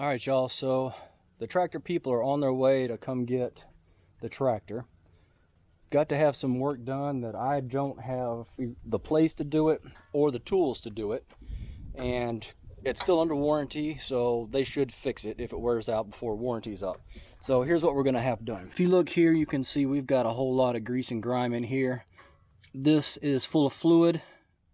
All right, y'all, so the tractor people are on their way to come get the tractor. Got to have some work done that I don't have the place to do it or the tools to do it, and it's still under warranty, so they should fix it if it wears out before warranty's up. So here's what we're gonna have done. If you look here, you can see we've got a whole lot of grease and grime in here. This is full of fluid,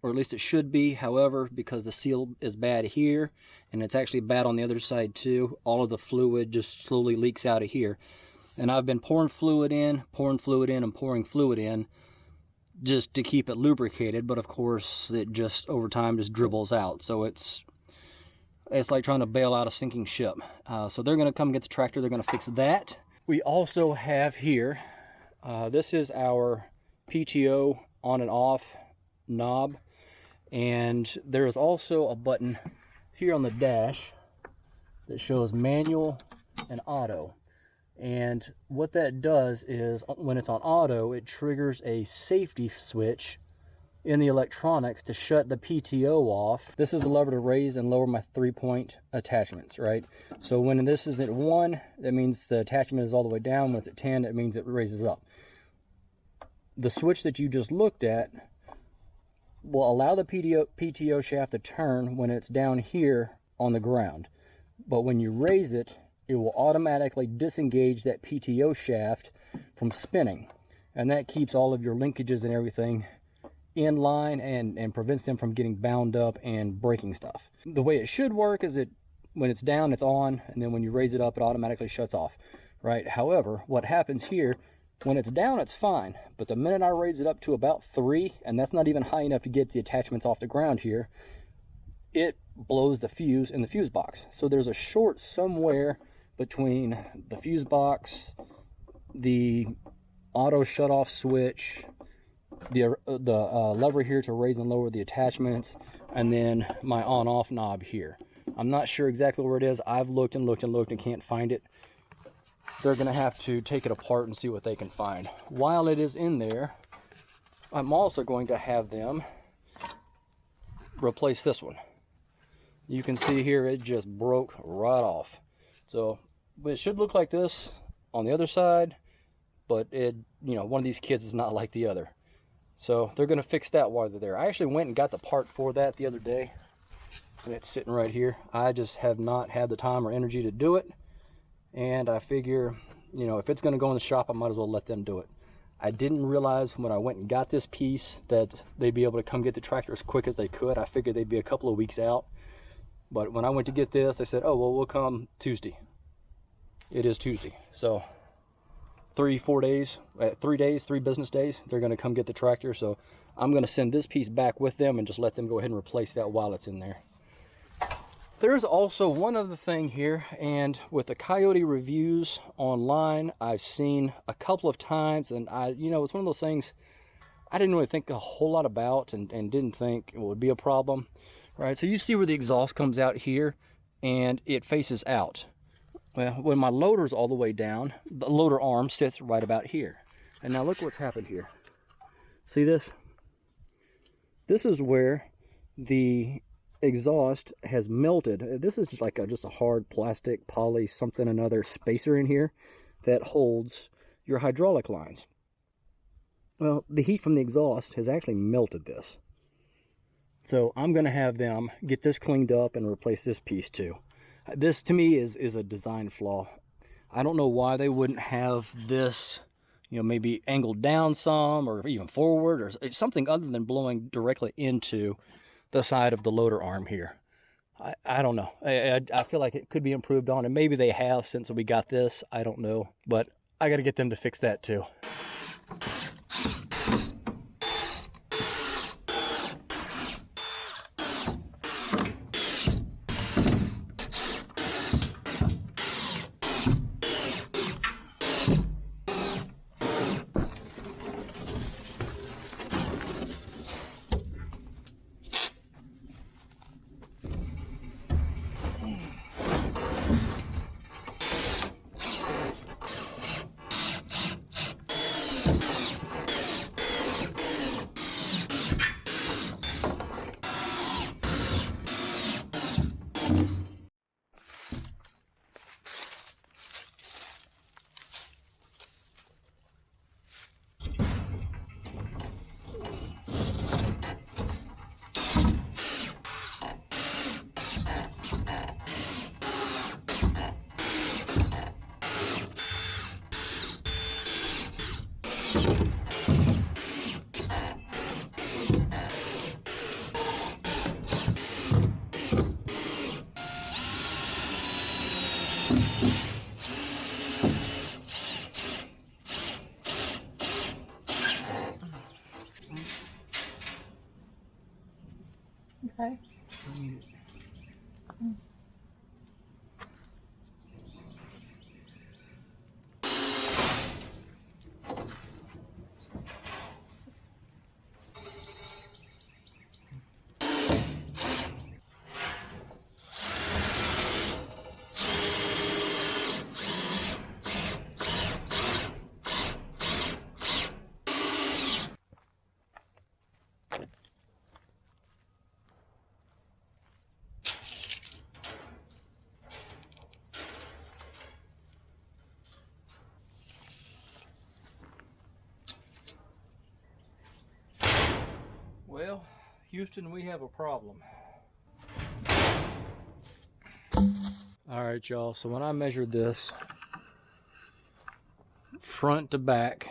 or at least it should be. However, because the seal is bad here and it's actually bad on the other side too, all of the fluid just slowly leaks out of here. And I've been pouring fluid in, and pouring fluid in just to keep it lubricated, but of course it just over time just dribbles out. So it's like trying to bail out a sinking ship. So they're going to come get the tractor. They're going to fix that. We also have here, this is our PTO on and off knob, and there is also a button here on the dash that shows manual and auto. And what that does is when it's on auto, it triggers a safety switch in the electronics to shut the PTO off. This is the lever to raise and lower my 3-point attachments, right? So when this is at 1, that means the attachment is all the way down. When it's at 10, it means it raises up. The switch that you just looked at will allow the PTO shaft to turn when it's down here on the ground. But when you raise it, it will automatically disengage that PTO shaft from spinning. And that keeps all of your linkages and everything in line and prevents them from getting bound up and breaking stuff. The way it should work is that when it's down, it's on, and then when you raise it up, it automatically shuts off, right? However, what happens here, when it's down, it's fine, but the minute I raise it up to about 3, and that's not even high enough to get the attachments off the ground here, it blows the fuse in the fuse box. So there's a short somewhere between the fuse box, the auto shut off switch, the lever here to raise and lower the attachments, and then my on off knob here. I'm not sure exactly where it is. I've looked and looked and looked and can't find it. They're gonna have to take it apart and see what they can find. While it is in there, I'm also going to have them replace this one. You can see here it just broke right off. So it should look like this on the other side, but one of these kids is not like the other. So they're gonna fix that while they're there. I actually went and got the part for that the other day, and it's sitting right here. I just have not had the time or energy to do it. And I figure, if it's going to go in the shop, I might as well let them do it. I didn't realize when I went and got this piece that they'd be able to come get the tractor as quick as they could. I figured they'd be a couple of weeks out. But when I went to get this, they said, oh, well, we'll come Tuesday. It is Tuesday. So 3 business days, they're going to come get the tractor. So I'm going to send this piece back with them and just let them go ahead and replace that while it's in there. There's also one other thing here, and with the Kioti reviews online, I've seen a couple of times, and it's one of those things I didn't really think a whole lot about and didn't think it would be a problem, right? So you see where the exhaust comes out here and it faces out. Well, when my loader's all the way down, the loader arm sits right about here. And now look what's happened here. See this? This is where the exhaust has melted. This is just like a hard plastic poly something another spacer in here that holds your hydraulic lines. Well, the heat from the exhaust has actually melted this. So I'm going to have them get this cleaned up and replace this piece too. This to me is a design flaw. I don't know why they wouldn't have this, maybe angled down some or even forward or something other than blowing directly into the side of the loader arm here. I don't know. I feel like it could be improved on, and maybe they have since we got this. I don't know, but I got to get them to fix that too. Okay. Well, Houston, we have a problem. All right, y'all, so when I measured this front to back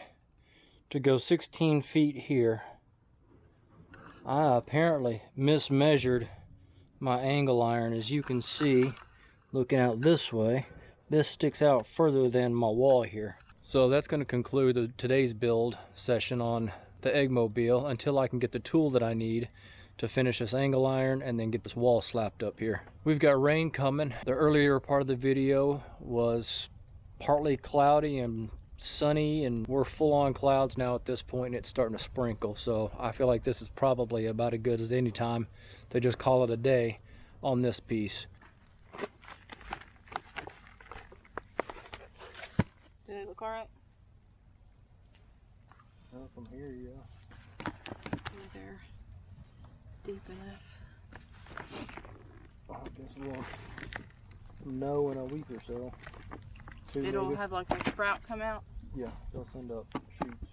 to go 16 feet here, I apparently mismeasured my angle iron. As you can see, looking out this way, this sticks out further than my wall here. So that's going to conclude today's build session on the Eggmobile until I can get the tool that I need to finish this angle iron and then get this wall slapped up here. We've got rain coming. The earlier part of the video was partly cloudy and sunny, and we're full on clouds now at this point, and it's starting to sprinkle. So I feel like this is probably about as good as any time to just call it a day on this piece. Do they look alright? Well, from here, yeah. They're deep enough. I guess we'll know in a week or so. It'll maybe. have like a sprout come out? Yeah, they'll send up shoots.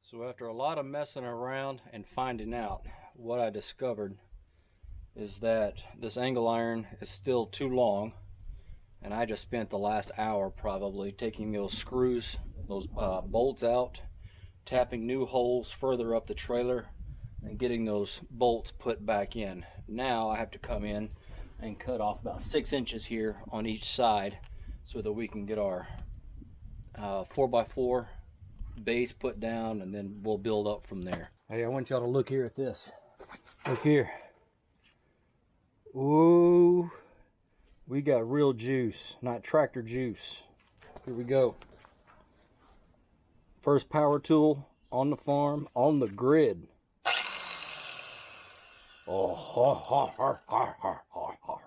So after a lot of messing around and finding out, what I discovered is that this angle iron is still too long, and I just spent the last hour probably taking those screws, those bolts out, tapping new holes further up the trailer, and getting those bolts put back in. Now I have to come in and cut off about 6 inches here on each side so that we can get our 4x4 base put down, and then we'll build up from there. Hey, I want y'all to look here at this. Look here. Ooh, we got real juice, not tractor juice. Here we go. First power tool on the farm, on the grid. Oh, ha, ha, ha, ha, ha, ha, ha.